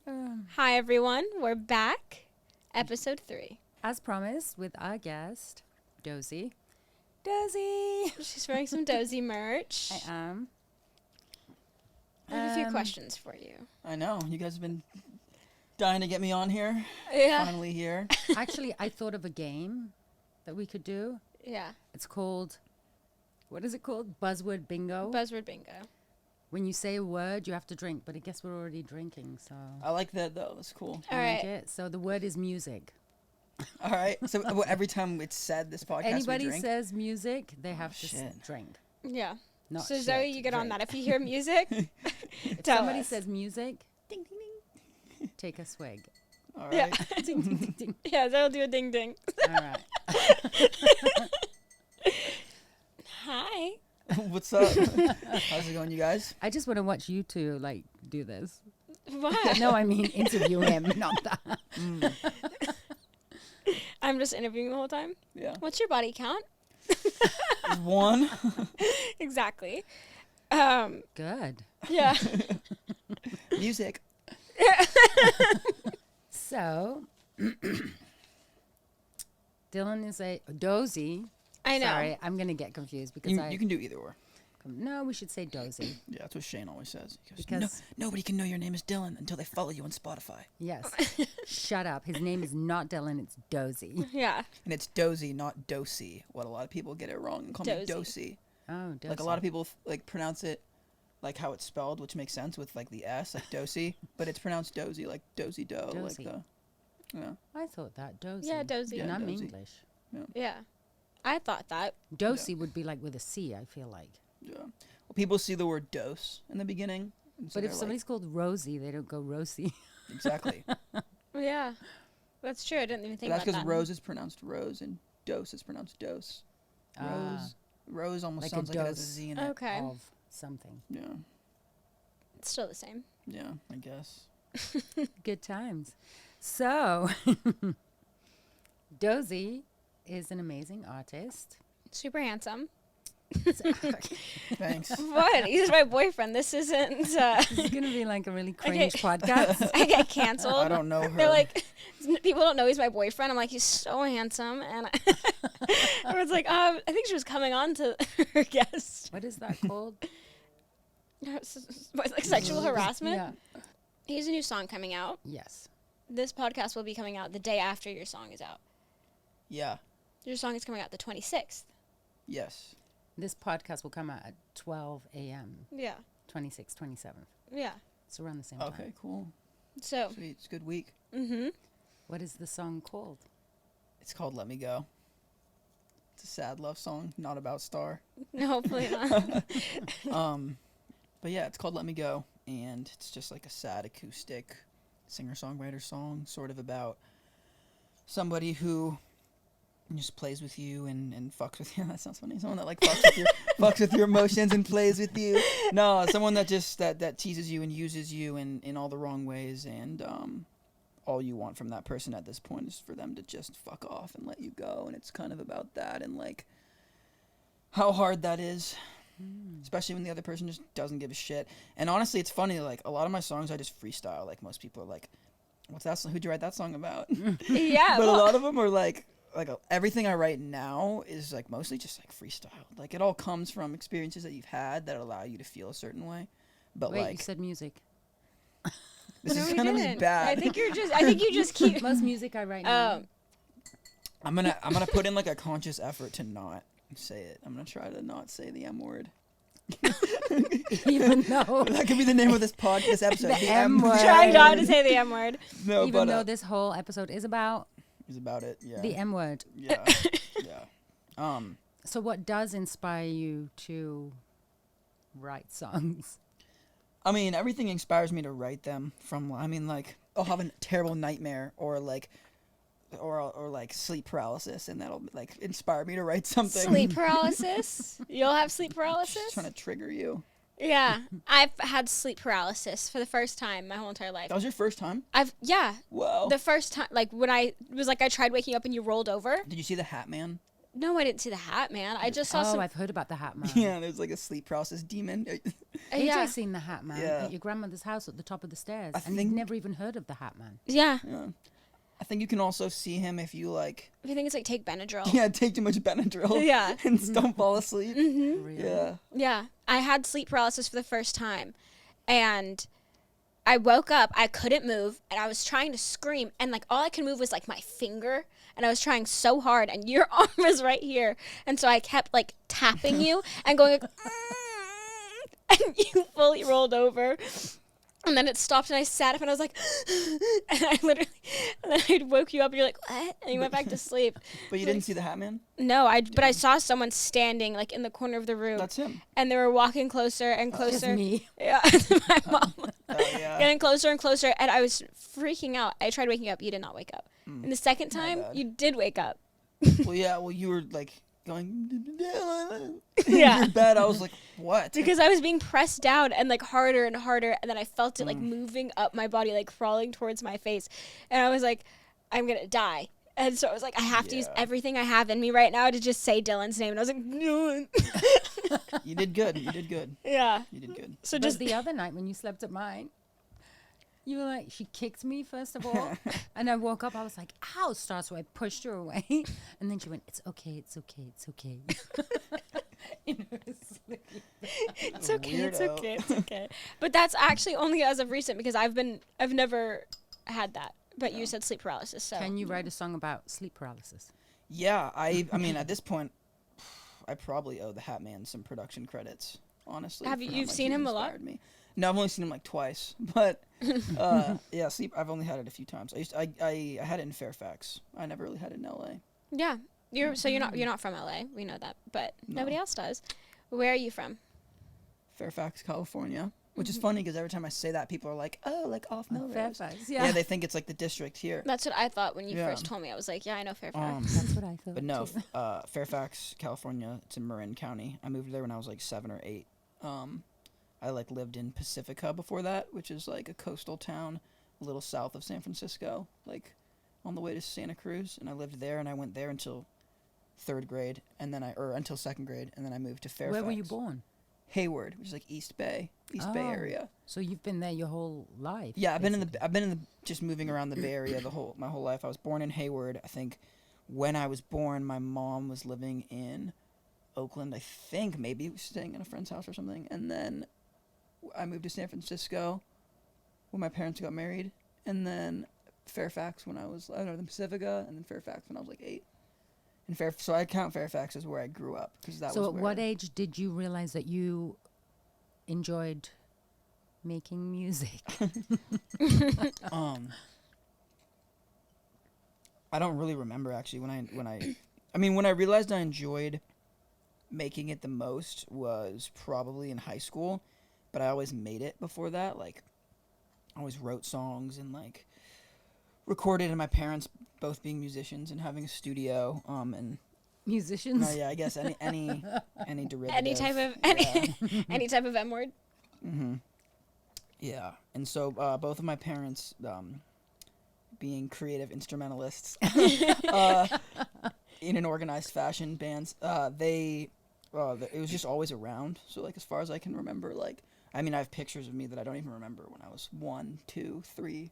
Hi, everyone. We're back. Episode 3. As promised, with our guest, Dosey. Dosey! She's wearing some Dosey merch. I am. I have a few questions for you. I know. You guys have been dying to get me on here. Yeah. Finally here. Actually, I thought of a game that we could do. Yeah. It's called, what is it called? Buzzword Bingo. Buzzword bingo. When you say a word, you have to drink, but I guess we're already drinking, so. I like that, though. That's cool. All I right. like it. So the word is music. All right. So every time it's said this podcast, Anybody we drink? says music, they have to shit. drink. Yeah. Not So shit, Zoe, you get on drink. that. If you hear music, If tell somebody us. says music, Ding, ding, ding. take a swig. All Yeah. right. Ding, ding, ding, ding. Yeah, Zoe will do a ding ding. All right. Hi. What's up? How's it going, you guys? I just want to watch you two, like, do this. What? No, I mean interview him, not that. I'm just interviewing the whole time. Yeah. What's your body count? 1. Exactly. Good. Yeah. Music. So, Dylan is a Dosey. I know. Sorry, I'm gonna get confused because You can do either or. no, we should say Dosey. Yeah, that's what Shane always says. He goes, Because- nobody can know your name is Dylan until they follow you on Spotify. Yes. Shut up. His name is not Dylan. It's Dosey. Yeah. And it's Dosey, not Dosey. What a lot of people get it wrong and call me Dosey. Dosey. Oh, Dosey. Like a lot of people pronounce it like how it's spelled, which makes sense with like the S, like Dosey, but it's pronounced Dosey, like Dozy Doe, like Dosey. the. Yeah. I thought that Dosey. Yeah, Dosey. Yeah, And I'm Dosey. English. Yeah. I thought that. Dosey would be like with a C. I feel like. Yeah. Well, people see the word dose in the beginning. And so But if they're somebody's called Rosie, they don't go Rosie. like, exactly. Yeah. That's true. I didn't even But think that's about because that. Rose is pronounced Rose and dose is pronounced dose. Rose. Rose almost Like a sounds like it has a dose. Z in it. Okay. Of something. Yeah. It's still the same. Yeah, I guess. Good times. So, Dosey is an amazing artist. Super handsome. Thanks. What? He's my boyfriend. This isn't. This is going to be like a really cringe podcast. I get canceled. I don't know her. They're like, people don't know he's my boyfriend. I'm like, he's so handsome, and everyone's like, I think she was coming on to her guest. What is that called? What, like sexual harassment? Yeah. He has a new song coming out. Yes. This podcast will be coming out the day after your song is out. Yeah. Your song is coming out the 26th. Yes. This podcast will come out at 12 a.m. Yeah. 26th, 27th. Yeah. It's around the same time. Okay, cool. So. Sweet. It's a good week. Mm-hmm. What is the song called? It's called Let Me Go. It's a sad love song, not about Star. No, hopefully not. But yeah, it's called Let Me Go, and it's just like a sad acoustic singer-songwriter song, sort of about somebody who just plays with you and fucks with you. That sounds funny. Someone that like fucks with your emotions and plays with you. No, someone that just that teases you and uses you in all the wrong ways, and all you want from that person at this point is for them to just fuck off and let you go, and it's kind of about that and like how hard that is. Especially when the other person just doesn't give a shit. And honestly, it's funny, like, a lot of my songs I just freestyle. Like, most people are like, what's that song? Who'd you write that song about? Yeah. But well, a lot of them are like everything I write now is, like, mostly just, like, freestyle. Like, it all comes from experiences that you've had that allow you to feel a certain way. But, Wait, you like, said music. this no, is we going to be didn't. bad. I think you just keep. Most music I write now. I'm gonna put in, like, a conscious effort to not say it. I'm gonna try to not say the M word. Even though That could be the name of this episode. The M word. Trying not to say the M word. No, even but though this whole episode is about is about it. Yeah. the M word. Yeah. Yeah. So what does inspire you to write songs? I mean, everything inspires me to write them from, I mean, like, I'll have a terrible nightmare or like sleep paralysis, and that'll like inspire me to write something. Sleep paralysis. You'll have sleep Just paralysis. trying to trigger you. Yeah, I've had sleep paralysis for the first time my whole entire life. That was your first time? Yeah, Whoa. the first time, like when I was like, I tried waking up and you rolled over. Did you see The Hat Man? No, I didn't see the hat, man. I just saw Oh, some. I've heard about the Hat Man. Yeah, there's like a sleep paralysis demon. AJ seen the Hat Man Yeah. at your grandmother's house at the top of the stairs, I and think- he'd never even heard of the Hat Man. Yeah. Yeah. I think you can also see him if you like. I think it's like take Benadryl. Yeah, take too much Benadryl. Yeah. And don't fall asleep. Really? Yeah. Yeah. I had sleep paralysis for the first time. And I woke up, I couldn't move, and I was trying to scream, and like all I could move was like my finger, and I was trying so hard, and your arm was right here, and so I kept like tapping you and going, like, and you fully rolled over, and then it stopped, and I sat up, and I was like, and I literally, and then I woke you up, and you're like, what? And you went back to sleep. But you didn't see the Hat Man? No, but I saw someone standing like in the corner of the room, That's him. and they were walking closer and It's closer. me. Yeah, my mom. Oh, yeah. Getting closer and closer, and I was freaking out. I tried waking up. You did not wake up. And the second time, bad. you did wake up. Well, yeah. Well, you were like going. Yeah. Your bed. I was like, what? Because I was being pressed down and like harder and harder, and then I felt it like moving up my body, like crawling towards my face. And I was like, I'm going to die. And so I was like, I have to use Yeah. everything I have in me right now to just say Dylan's name. And I was like, no. You did good. You did good. Yeah. You did good. So But just the other night when you slept at mine, you were like, she kicked me first of all, and I woke up. I was like, "Ow!" So I pushed her away, and then she went, "It's okay, it's okay, it's okay." In her sleep. it's okay, it's Weirdo. okay, it's okay. But that's actually only as of recent because I've never had that. But you said sleep paralysis, so. Can you write a song about sleep paralysis? Yeah. I mean, at this point, I probably owe the Hat Man some production credits. Honestly. Have for how you've much seen he him a lot? inspired me. No, I've only seen him like twice, but yeah, sleep. I've only had it a few times. I had it in Fairfax. I never really had it in LA. Yeah, you're not from LA. We know that, but No. nobody else does. Where are you from? Fairfax, California, which is funny because every time I say that, people are like, "Oh, like off Melrose." Fairfax, Yeah, yeah. they think it's like the district here. That's what I thought when you Yeah. first told me. I was like, yeah, I know Fairfax. That's what I thought. But no, too. Fairfax, California. It's in Marin County. I moved there when I was like 7 or 8. I like lived in Pacifica before that, which is like a coastal town, a little south of San Francisco, like on the way to Santa Cruz. And I lived there, and I went there until 3rd grade, and then until 2nd grade, and then I moved to Fairfax. Where were you born? Hayward, which is like East Bay Oh. area. So you've been there your whole life. Yeah, I've been in basically. the just moving around the Bay Area my whole life. I was born in Hayward. I think when I was born, my mom was living in Oakland. I think maybe staying in a friend's house or something. And then I moved to San Francisco when my parents got married, and then Fairfax when I was then Pacifica, and then Fairfax when I was like 8. And so I count Fairfax as where I grew up because that So was at where. what age did you realize that you enjoyed making music? I don't really remember actually when I realized I enjoyed making it the most was probably in high school, but I always made it before that. Like, I always wrote songs and like recorded, and my parents both being musicians and having a studio. And Musicians? no, yeah, I guess any derivative, Any type of yeah. any type of M word. Yeah, and so both of my parents, being creative instrumentalists in an organized fashion, bands, it was just always around. So like as far as I can remember, like I mean I have pictures of me that I don't even remember when I was 1, 2, 3,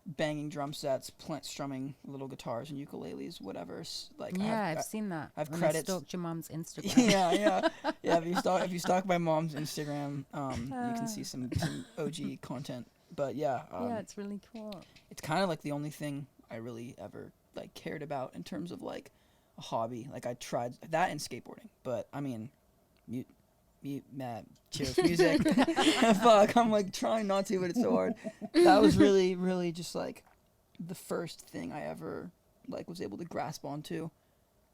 banging drum sets, strumming little guitars and ukuleles, whatever. Like Yeah, I've seen that. I have when credits. I stalked your mom's Instagram. yeah. If you stalk my mom's Instagram, you can see some OG content. But yeah, Yeah, it's really cool. it's kind of like the only thing I really ever like cared about in terms of like a hobby. Like I tried that and skateboarding, but I mean, cheers, music. Fuck, I'm like trying not to, but it's so hard. That was really, really just like the first thing I ever like was able to grasp onto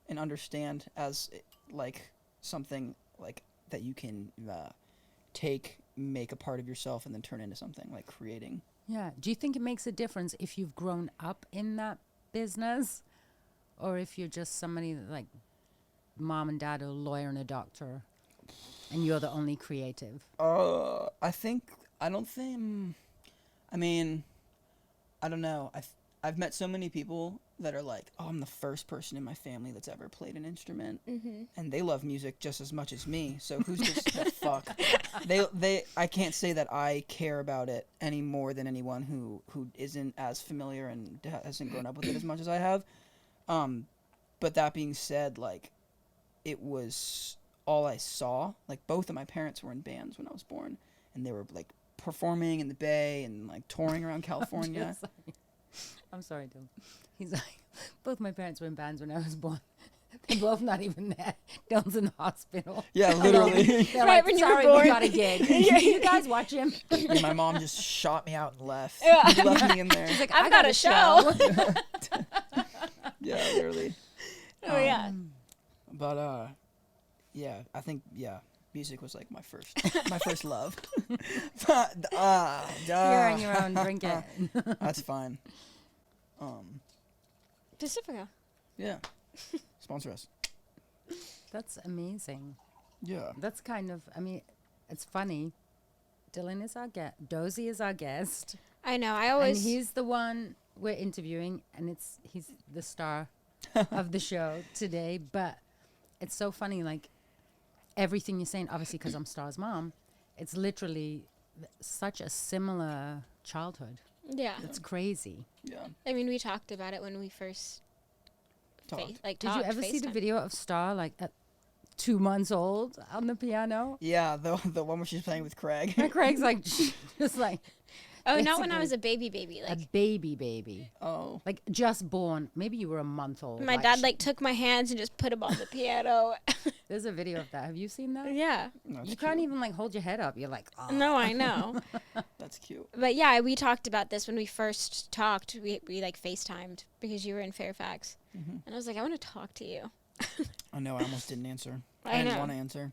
and understand as like something like that you can make a part of yourself and then turn into something like creating. Yeah. Do you think it makes a difference if you've grown up in that business or if you're just somebody that like mom and dad are a lawyer and a doctor and you're the only creative? I don't know. I've met so many people that are like, oh, I'm the first person in my family that's ever played an instrument, and they love music just as much as me. So who's just the fuck? I can't say that I care about it any more than anyone who isn't as familiar and hasn't grown up with it as much as I have. But that being said, like, it was all I saw. Like, both of my parents were in bands when I was born, and they were like performing in the Bay and like touring around California. I'm sorry, Dylan. He's like, both my parents were in bands when I was born. They're both not even there. Dylan's in the hospital. Yeah, literally. They're Right like, when you were sorry, born. we got a gig. You guys watch him. Yeah, my mom just shot me out and left. Yeah. Left me in there. She's like, I've I got a show. Yeah, literally. Oh yeah. But yeah, I think music was like my first love. You're on your own. Drink it. That's fine. Pacifica. Yeah. Sponsor us. That's amazing. Yeah. That's kind of, I mean, it's funny. Dylan is our guest. Dosey is our guest. I know. I And always. he's the one we're interviewing, and he's the star of the show today. But it's so funny, like, everything you're saying, obviously, because I'm Star's mom, it's literally such a similar childhood. Yeah. It's crazy. Yeah. I mean, we talked about it when we first. Talked. Did you ever see the FaceTime. video of Star, like, at 2 months old on the piano? Yeah, the one where she's playing with Craig. And Craig's like, just like Oh, not when I basically was a baby. a Like baby. Oh. Like, just born. Maybe you were a month old. my dad like took my hands and just put them on the piano. There's a video of that. Have you seen that? Yeah. That's You cute. can't even, like, hold your head up. You're like, oh. No, I know. That's cute. But yeah, we talked about this when we first talked. We like FaceTimed because you were in Fairfax. Mm-hmm. And I was like, I want to talk to you. I know. I almost didn't answer. I didn't know. want to answer.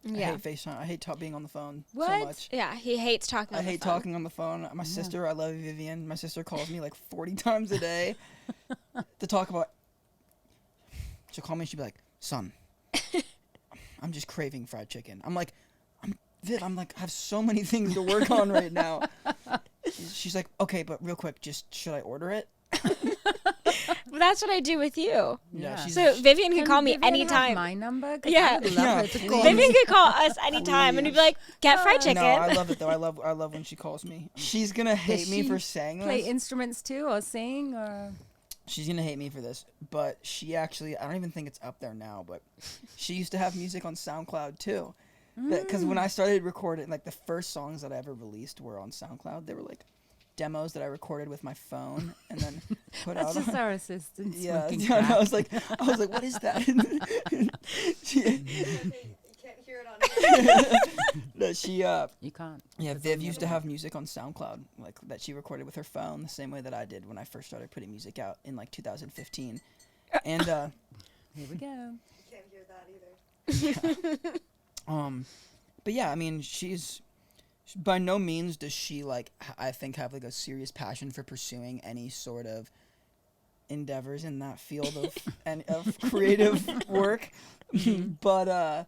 I Yeah. hate FaceTime. I hate being on the phone so What? much. Yeah, he hates talking I on the hate phone. talking on the phone. My sister, I love you, Vivian. My sister calls me like 40 times a day to talk about. She'll call me. She'll be like, "Son, I'm just craving fried chicken." I'm like, Viv. I'm like, I have so many things to work on right now. She's like, "Okay, but real quick, just should I order it?" Well, that's what I do with you. Yeah. she's- So Vivian can call me Vivian have anytime. my number? 'Cause Yeah. I would love Yeah, her to please. call Vivian me. could call us anytime and we'd be like, get fried chicken. No, I love it though. I love when she calls me. She's gonna hate me she for saying Play this. instruments too, or sing, or She's gonna hate me for this, but she actually, I don't even think it's up there now, but she used to have music on SoundCloud too. Because when I started recording, like the first songs that I ever released were on SoundCloud. They were like demos that I recorded with my phone and then put that's out. just our assistant. Yeah, smoking yeah, crack. I was like, what is that? She- You can't hear it on here. no, she, You can't. yeah, That's Viv on the used other to have one. music on SoundCloud, like that she recorded with her phone, the same way that I did when I first started putting music out in like 2015. And Here we go. You can't hear that either. but yeah, I mean, she's by no means does she like I think have like a serious passion for pursuing any sort of endeavors in that field of and of creative work. But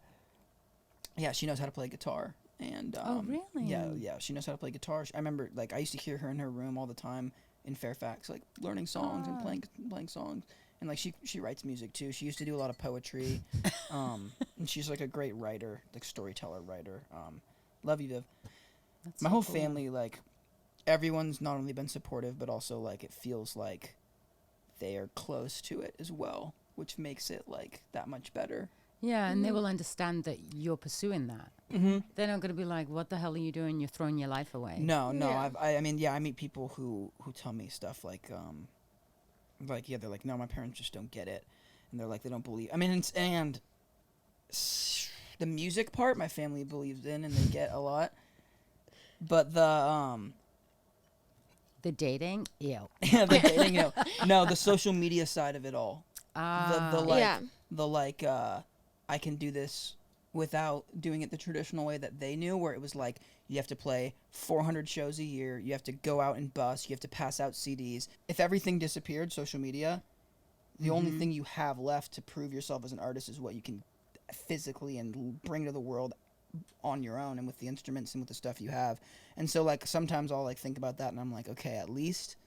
yeah, she knows how to play guitar. And Oh, really? Yeah, she knows how to play guitar. I remember like I used to hear her in her room all the time in Fairfax, like learning songs and playing songs. And like she writes music too. She used to do a lot of poetry. And she's like a great writer, like storyteller writer. Love you, Viv. That's My so whole cool. family, like everyone's not only been supportive, but also like it feels like they are close to it as well, which makes it like that much better. Yeah, and they will understand that you're pursuing that. Mm-hmm. They're not going to be like, "What the hell are you doing? You're throwing your life away." No, Yeah. I mean, yeah, I meet people who tell me stuff like yeah, they're like, no, my parents just don't get it, and they're like, they don't believe. I mean, the music part, my family believes in, and they get a lot, but the The dating, yeah, the dating, no, the social media side of it all, Ah, the like, Yeah. the like, I can do this without doing it the traditional way that they knew, where it was like you have to play 400 shows a year, you have to go out and bus, you have to pass out CDs. If everything disappeared, social media, the only thing you have left to prove yourself as an artist is what you can physically and bring to the world on your own and with the instruments and with the stuff you have. And so like sometimes I'll like think about that and I'm like, okay, at least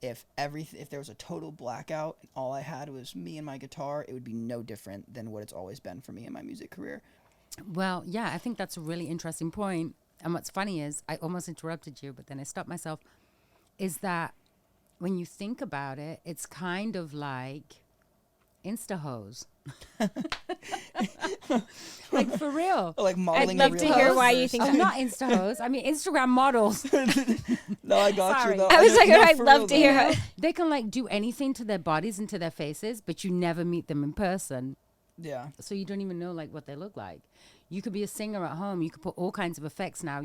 if there was a total blackout and all I had was me and my guitar, it would be no different than what it's always been for me in my music career. Well, yeah, I think that's a really interesting point. And what's funny is I almost interrupted you, but then I stopped myself, is that when you think about it, it's kind of like Insta-hose. Like, for real. Like modeling. I'd love to hear why you think Oh, that. not Insta-hose. I mean, Instagram models. No, I got Sorry. you though. I was like, no, I'd for love real, to though. hear how. They can, like, do anything to their bodies and to their faces, but you never meet them in person. Yeah. So you don't even know, like, what they look like. You could be a singer at home. You could put all kinds of effects now,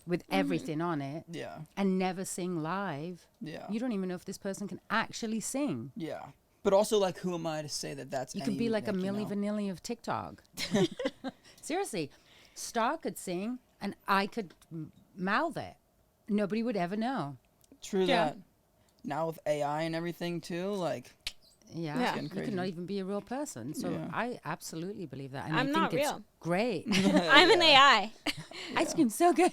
with everything on it, Yeah. and never sing live. Yeah. You don't even know if this person can actually sing. Yeah. But also, like, who am I to say that that's You could any, be like a you Milli know? Vanilli of TikTok. Seriously, Star could sing, and I could mouth it. Nobody would ever know. True Yeah. that. Now with AI and everything too, like, Yeah, Yeah. getting you could crazy. not even be a real person. So Yeah. I absolutely believe that. And I'm I not think it's real. great. I'm an AI. Ice cream's so good.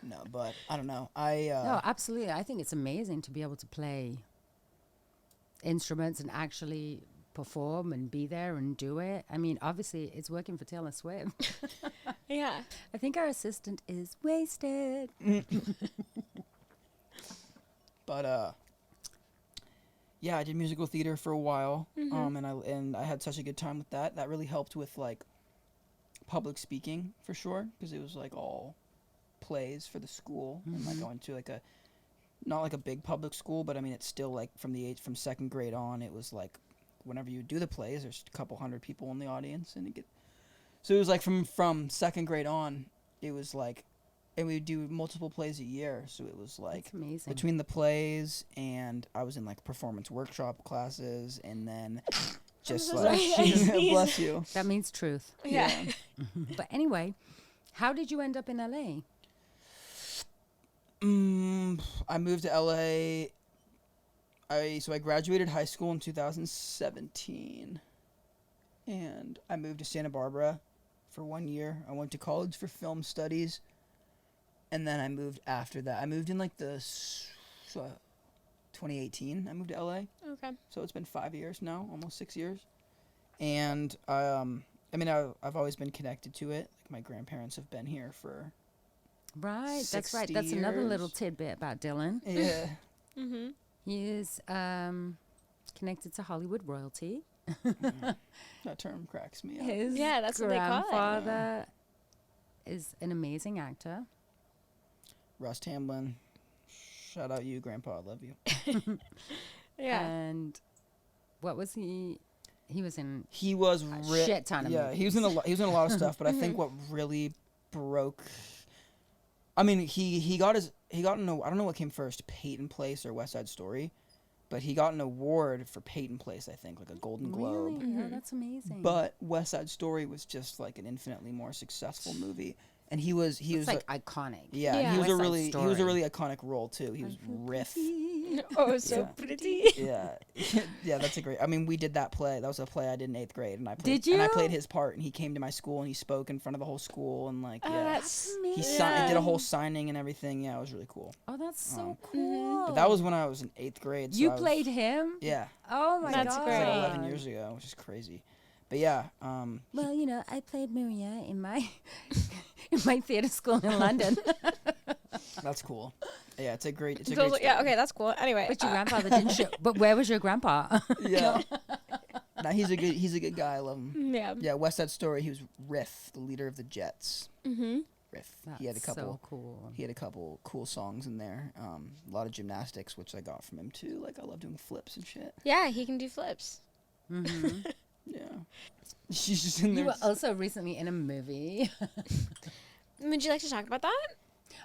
no, but I don't know. No, absolutely. I think it's amazing to be able to play instruments and actually perform and be there and do it. I mean, obviously, it's working for Taylor Swift. Yeah. I think our assistant is wasted. But yeah, I did musical theater for a while, and I had such a good time with that. That really helped with like public speaking for sure, because it was like all plays for the school, and like going to like a not like a big public school, but I mean it's still like from second grade on, it was like whenever you do the plays, there's a couple hundred people in the audience, and so it was like from second grade on, it was like. And we would do multiple plays a year, so it was like That's amazing. between the plays, and I was in like performance workshop classes, and then just so like sorry, I sneezed. bless you. That means truth. Yeah. But anyway, how did you end up in LA? I moved to LA. So I graduated high school in 2017, and I moved to Santa Barbara for 1 year. I went to college for film studies. And then I moved after that. I moved in like 2018. I moved to LA. Okay. So it's been 5 years now, almost 6 years. And I mean, I've always been connected to it. Like my grandparents have been here for Right, that's right. 60 That's another little years. tidbit about Dylan. yeah. Mm-hmm. He is connected to Hollywood royalty. That term cracks me up. His Yeah, that's what they call it. grandfather is an amazing actor. Russ Tamblyn, shout out you, Grandpa. I love you. Yeah. And what was he? He was in He was shit ton of yeah. He was in a lot of stuff. But I think what really broke. I mean, he got an I don't know what came first, Peyton Place or West Side Story, but he got an award for Peyton Place. I think like a Golden Globe. Really? Oh, that's amazing. But West Side Story was just like an infinitely more successful movie, and he was it's like iconic. Yeah. he was West Side he was a Story. really iconic role too. He was Riff. Oh, so Yeah. pretty. Yeah, yeah, that's a great. I mean, we did that play. That was a play I did in 8th grade, and I played. Did And I you? played his part, and he came to my school, and he spoke in front of the whole school, and like Oh, yeah, that's he yeah. did a whole signing and everything. Yeah, it was really cool. Oh, that's so Um, cool. But that was when I was in 8th grade. So you I was- played him. Yeah, Oh my That's god. it was like great. 11 years ago, which is crazy. But yeah, Well, you know, I played Maria in my in my theater school in London. that's cool. Yeah, it's a great. It's a So, great. yeah. story. Okay, that's cool. Anyway. But your grandfather didn't show. But where was your grandpa? Yeah. Nah, he's a good guy. I love him. Yeah. Yeah, West Side Story. He was Riff, the leader of the Jets. Mm-hmm. Riff. That's He had a couple. so cool. He had a couple cool songs in there. A lot of gymnastics, which I got from him too. Like I love doing flips and shit. Yeah, he can do flips. Mm-hmm. Yeah. She's just in You there. were also recently in a movie. Would you like to talk about that?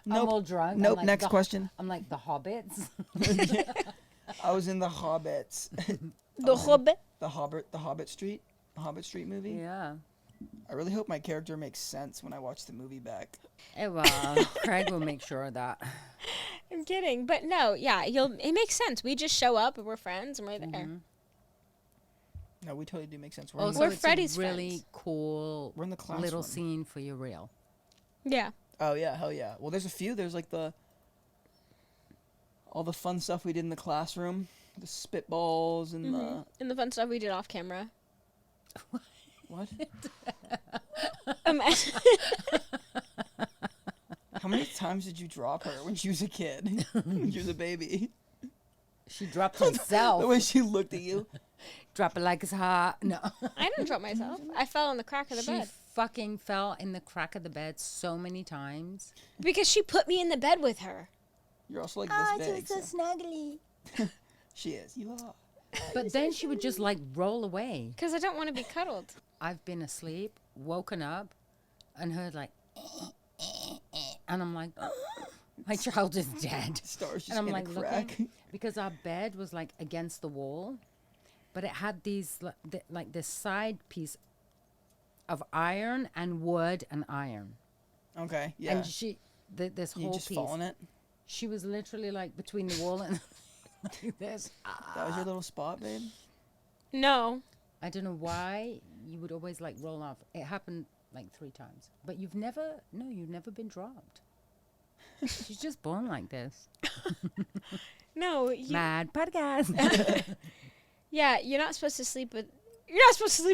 I'm Nope. all drunk. I'm Nope. like Next the- question. I'm like the Hobbits. I was in the Hobbits. The Hobbit. The Hobbit Street movie. Yeah. I really hope my character makes sense when I watch the movie back. Craig will make sure of that. I'm kidding, but no, yeah, it makes sense. We just show up and we're friends and we're there. Mhm. No, we totally do make sense. We're, in, Also, We're it's Freddy's a really friends. cool we're in the classroom. little scene for your reel. Yeah. Oh yeah, hell yeah. Well, there's a few. There's like the all the fun stuff we did in the classroom, the spitballs and And the fun stuff we did off camera. what? Imagine. How many times did you drop her when she was a kid? When she was a baby? She dropped herself. The way she looked at you. Drop it like it's hot. No. I didn't drop myself. I fell on the crack of the She bed. fucking fell in the crack of the bed so many times. Because she put me in the bed with her. You're also like Oh, this big. So. snuggly. She is. You are. But then she would just like roll away. Because I don't want to be cuddled. I've been asleep, woken up, and heard like, and I'm like, my child is dead. Stars just And I'm in like a crack. looking because our bed was like against the wall, but it had these like this side piece of iron and wood and iron. Okay. Yeah. And she, this you whole just piece, fall in it. she was literally like between the wall and like this. That was your little spot, babe. No. I don't know why you would always like roll off. It happened like 3 times, but you've never been dropped. She's just born like this. No. Mad podcast. Yeah, you're not supposed to sleep with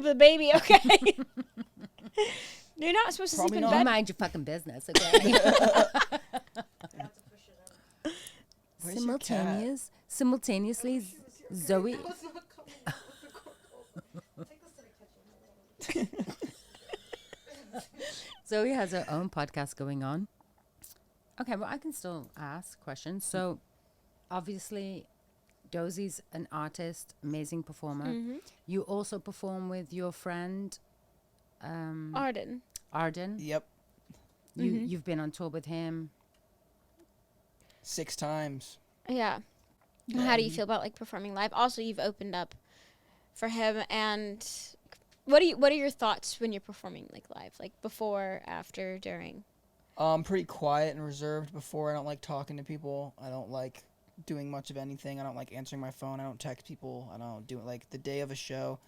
a baby, okay? You're not supposed to Probably sleep in not. You bed. mind your fucking business, okay? Where's your cat? Simultaneously, Zoe. I was not coming out with the cornrows. Take this to the kitchen. Zoe has her own podcast going on. Okay, well, I can still ask questions. So, obviously, Dosey's an artist, amazing performer. You also perform with your friend, Arden. Arden. Yep. You've been on tour with him. 6 times. Yeah. How do you feel about like performing live? Also, you've opened up for him, and what are your thoughts when you're performing like live, like before, after, during? I'm pretty quiet and reserved before. I don't like talking to people. I don't like doing much of anything. I don't like answering my phone. I don't text people. I don't do it. Like the day of a show,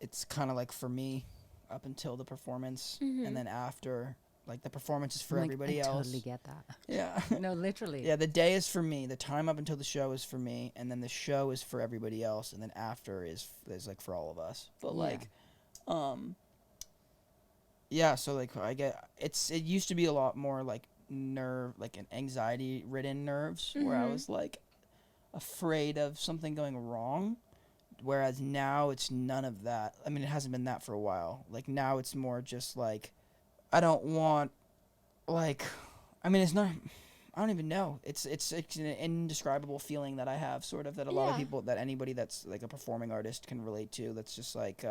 it's kind of like for me up until the performance, and then after, like the performance is for everybody I else. totally get that. Yeah. No, literally. Yeah, the day is for me. The time up until the show is for me, and then the show is for everybody else, and then after is like for all of us. But Yeah. like, yeah. So like, it used to be a lot more like an anxiety ridden nerves, where I was like afraid of something going wrong, whereas now it's none of that. I mean, it hasn't been that for a while. Like now it's more just like, I don't want, like, I mean, it's not. I don't even know. It's an indescribable feeling that I have, sort of, that a lot of Yeah. people, that anybody that's like a performing artist can relate to. That's just like,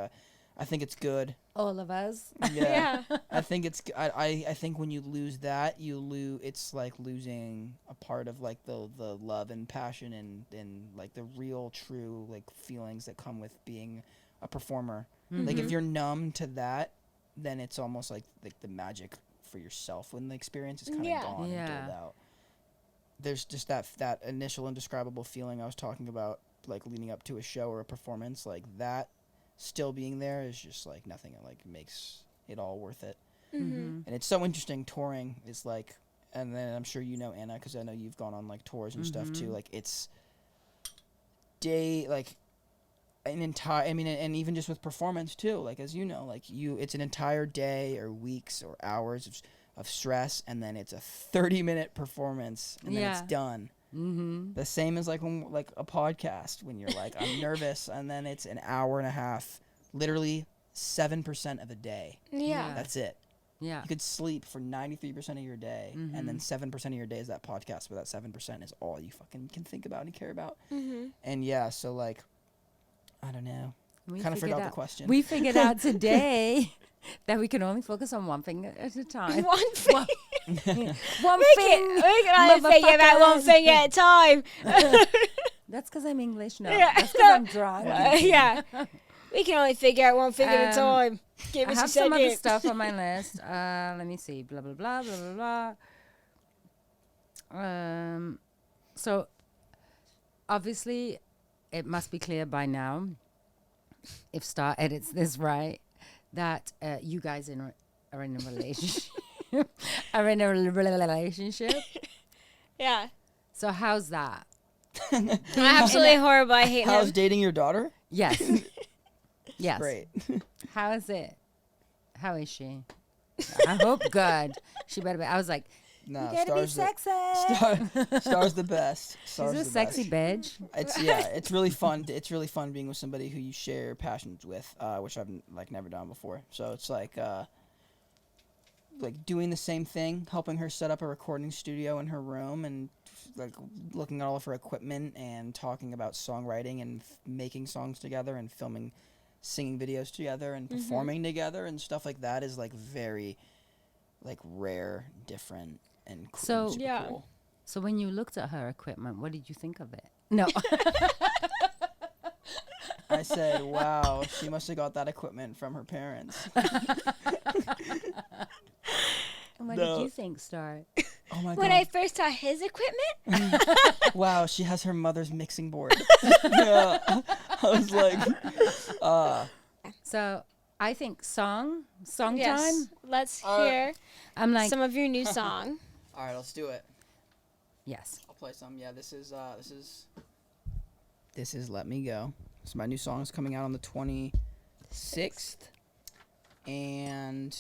I think it's good. All of us. Yeah. I think it's. I think when you lose that, it's like losing a part of like the love and passion and like the real true like feelings that come with being a performer. Like if you're numb to that, then it's almost like the magic for yourself when the experience is kind of Yeah. gone and doled out. There's just that initial indescribable feeling I was talking about, like leading up to a show or a performance, like that still being there is just like nothing. It like makes it all worth it. Mm-hmm. And it's so interesting. Touring is like, and then I'm sure you know, Anna, because I know you've gone on like tours and stuff too. Like it's like an entire. I mean, and even just with performance too. Like as you know, like it's an entire day or weeks or hours of stress, and then it's a 30-minute performance, and then it's Yeah. done. The same as like when like a podcast, when you're like I'm nervous, and then it's an hour and a half, literally 7% of a day. Yeah. That's it. Yeah. You could sleep for 93% of your day, and then 7% of your day is that podcast, but that 7% is all you fucking can think about and care about. And yeah, so like, I don't know. We Kind of figured forgot the out- question. We figured out today that we can only focus on one thing at a time. One thing. One We thing. can only figure out one motherfuckers. thing at a time. That's because I'm English now. Yeah. That's because I'm drunk. Yeah. We can only figure out one thing at a Um, time. Give I us a have some other second. stuff on my list. Let me see. Blah, blah, blah, blah, blah, blah. So, obviously, it must be clear by now, if Star edits this right, that you guys are in a relationship. Are in a relationship. Yeah. So how's that? Absolutely horrible. I hate How's him. dating your daughter? Yes. Yes. Great. How is it? How is she? I hope good. She better be. I was like, No, you gotta be Star's sexy. Star's the best. She's Star's a the sexy best. bitch. It's really fun. It's really fun being with somebody who you share passions with, which I've never done before. So it's like doing the same thing, helping her set up a recording studio in her room, and like looking at all of her equipment and talking about songwriting and making songs together and filming, singing videos together and performing together and stuff like that is like very, like rare, different, and cool. So- and super Yeah. cool. So when you looked at her equipment, what did you think of it? No. I said, "Wow, she must have got that equipment from her parents." And what No. did you think, Star? Oh my When god! I first saw his equipment, Wow, she has her mother's mixing board. Yeah. I was like, So I think song yes. time. Let's Alright. hear I'm like, some of your new song. all right, let's do it. yes. I'll play some. Yeah, this is "Let Me Go." So my new song is coming out on the 26th, and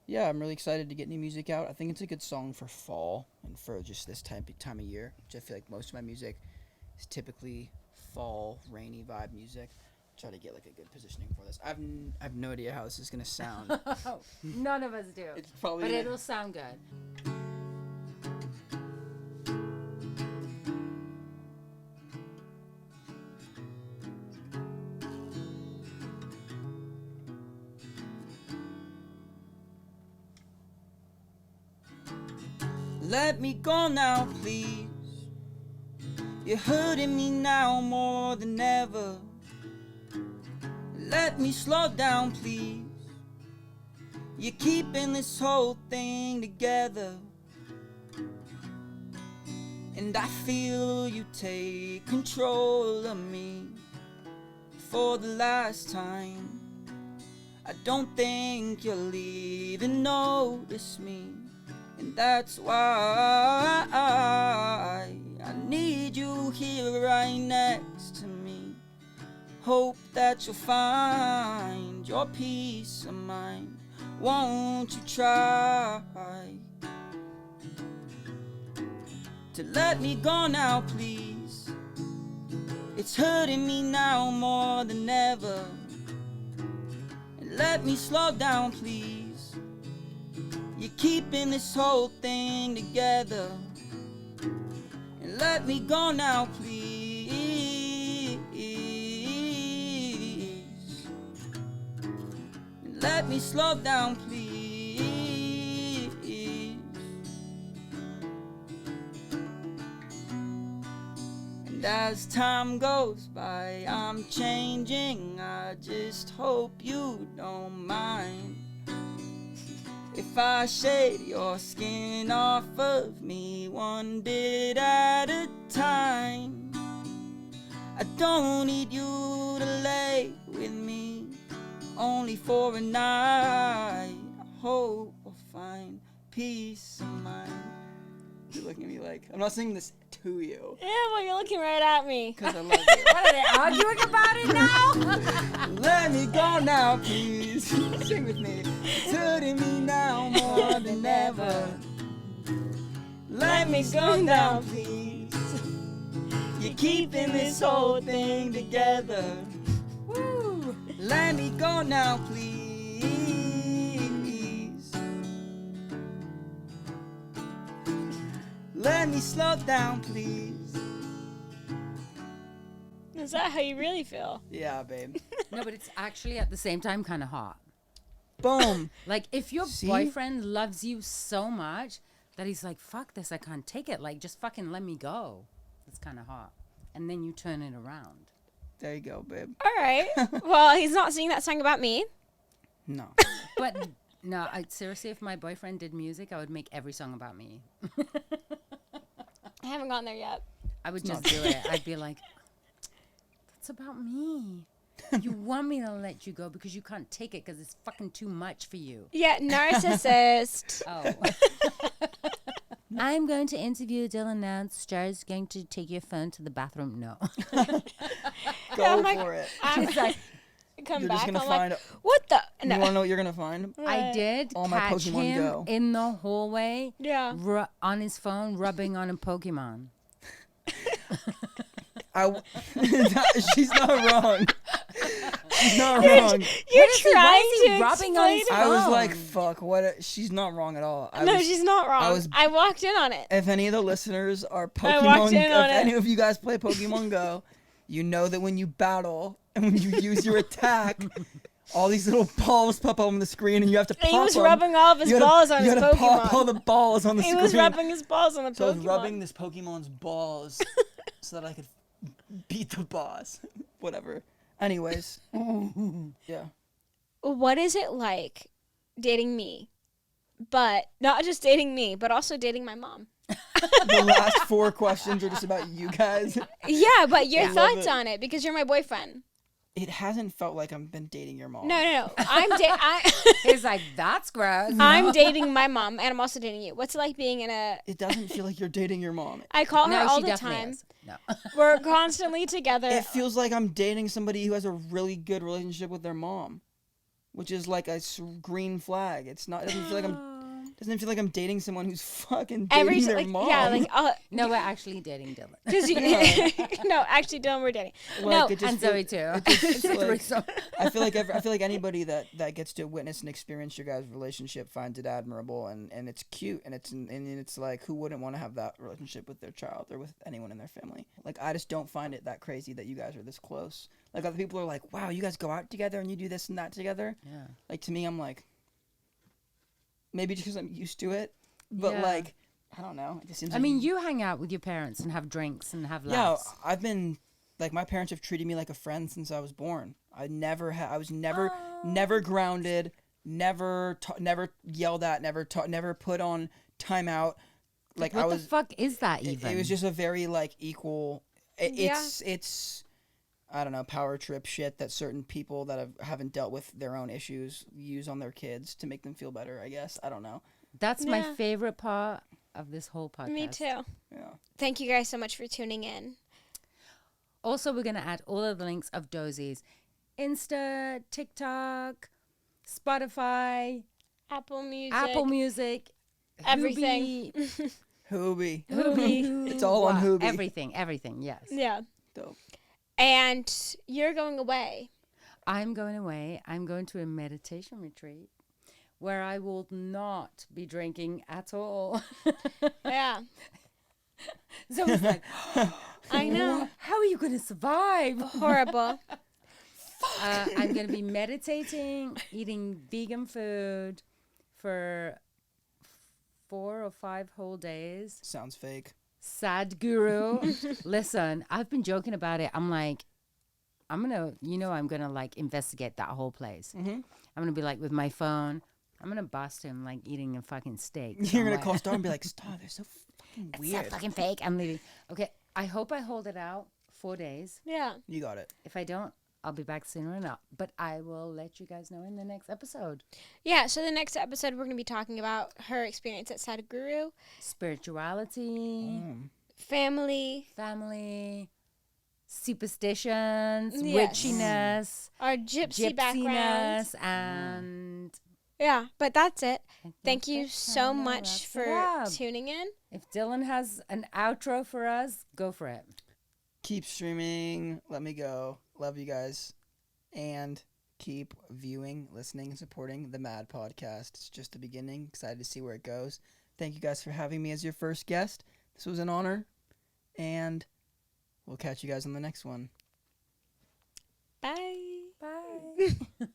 yeah, I'm really excited to get new music out. I think it's a good song for fall and for just this time of year, which I feel like most of my music is typically fall, rainy vibe music. Try to get like a good positioning for this. I've no idea how this is gonna sound. None of us do. It's probably But gonna- it'll sound good. Let me go now, please. You're hurting me now more than ever. Let me slow down, please. You're keeping this whole thing together. And I feel you take control of me for the last time. I don't think you'll even notice me. And that's why I need you here right next to me. Hope that you'll find your peace of mind. Won't you try to let me go now, please? It's hurting me now more than ever. And let me slow down, please. You're keeping this whole thing together. And let me go now, please. And let me slow down, please. And as time goes by, I'm changing. I just hope you don't mind if I shade your skin off of me one bit at a time. I don't need you to lay with me only for a night. I hope I'll find peace of mind. You're looking at me like, I'm not singing this to you, Yeah, well, you're looking right at me. because I love you. What are they arguing about it now? Let me go now, please. Sing with me. It's hurting me now more than ever. Let me go now, please. You're keeping this whole thing together. Woo. Let me go now, please. Let me slow down, please. Is that how you really feel? Yeah, babe. No, but it's actually at the same time kind of hot. Boom. Like if your See? boyfriend loves you so much that he's like, fuck this, I can't take it. Like just fucking let me go. It's kind of hot. And then you turn it around. There you go, babe. All right. Well, he's not singing that song about me. No. But no, seriously, if my boyfriend did music, I would make every song about me. I haven't gotten there yet. I would It's just not do it. I'd be like, that's about me. You want me to let you go because you can't take it because it's fucking too much for you. Yeah, narcissist. Oh. I'm going to interview Dylan now. Star's going to take your phone to the bathroom. No. Go I'm like, for it. She's like, Come You're back. just gonna I'm find. like, what the? You No. want to know what you're gonna find? I did All my catch Pokemon him Go. in the hallway Yeah. on his phone rubbing on a Pokemon. She's not wrong. She's not wrong. You're What is he- trying why is he to rubbing on explain his it. I was phone? like, fuck, what? She's not wrong at all. No, she's not wrong. was- I walked in on it. If any of the listeners are I walked Pokemon, in if on it. any of you guys play Pokemon Go, you know that when you battle and when you use your attack, all these little balls pop up on the screen and you have to pop He was them. rubbing all of his balls on you his gotta pop all Pokemon. the balls on the He screen. was rubbing his balls on the So I was Pokemon. rubbing this Pokemon's balls so that I could beat the boss. Whatever. Anyways. Yeah. What is it like dating me? But not just dating me, but also dating my mom. The last 4 questions are just about you guys. Yeah, but your I love thoughts it. on it because you're my boyfriend. It hasn't felt like I've been dating your mom. No. He's like, that's gross. I'm dating my mom, and I'm also dating you. What's it like being in a? It doesn't feel like you're dating your mom. I call her No, all she the definitely time. is. No. We're constantly together. It feels like I'm dating somebody who has a really good relationship with their mom, which is like a green flag. It doesn't feel like I'm dating someone who's fucking dating their mom. Yeah, like No, we're actually dating Dylan. because no, actually, don't. We're dating. Like, No, it just And feel- Zoe too. it just, It's a like, threesome. I feel like anybody that gets to witness and experience your guys' relationship finds it admirable and it's cute and it's like who wouldn't want to have that relationship with their child or with anyone in their family. Like I just don't find it that crazy that you guys are this close. Like other people are like, wow, you guys go out together and you do this and that together. Yeah. Like to me, I'm like, maybe just because I'm used to it, but Yeah. like I don't know. It just seems. I like mean, you hang out with your parents and have drinks and have yeah, laughs. I've been like my parents have treated me like a friend since I was born. I was never grounded, never yelled at, never put on timeout. Like what I was the fuck is that it, even? it was just a very like equal Yeah. it's I don't know, power trip shit that certain people that haven't dealt with their own issues use on their kids to make them feel better, I guess. I don't know. That's my Yeah. favorite part of this whole podcast. me too. Yeah. Thank you guys so much for tuning in. Also, we're going to add all of the links of Doseys. Insta, TikTok, Spotify, Apple Music. Apple Music, Everything. Hoobie. Hoobie. It's all on Hoobie. Everything, yes. Yeah. Dope. And you're going away. I'm going away. I'm going to a meditation retreat where I will not be drinking at all. Yeah. So it's like, I know. how are you going to survive? Horrible. I'm going to be meditating, eating vegan food for 4 or 5 whole days. Sounds fake. Sadhguru. Listen, I've been joking about it. I'm like, I'm going to like investigate that whole place. Mm-hmm. I'm going to be like with my phone. I'm going to bust him like eating a fucking steak. You're I'm gonna like, call Star and be like, Star, they're so fucking it's weird. so fucking fake. I'm leaving. Okay, I hope I hold it out 4 days. Yeah. You got it. If I don't, I'll be back sooner enough. But I will let you guys know in the next episode. Yeah, so the next episode, we're going to be talking about her experience at Sadhguru, Spirituality, family, family, superstitions, Yes. witchiness, our gypsy background. gypsiness, and Yeah, but that's it. I think Thank you that so kinda much wraps it for up. tuning in. If Dylan has an outro for us, go for it. Keep streaming. Let me go. Love you guys. And keep viewing, listening, and supporting the Mad Podcast. It's just the beginning. Excited to see where it goes. Thank you guys for having me as your first guest. This was an honor. And we'll catch you guys on the next one. Bye. Bye.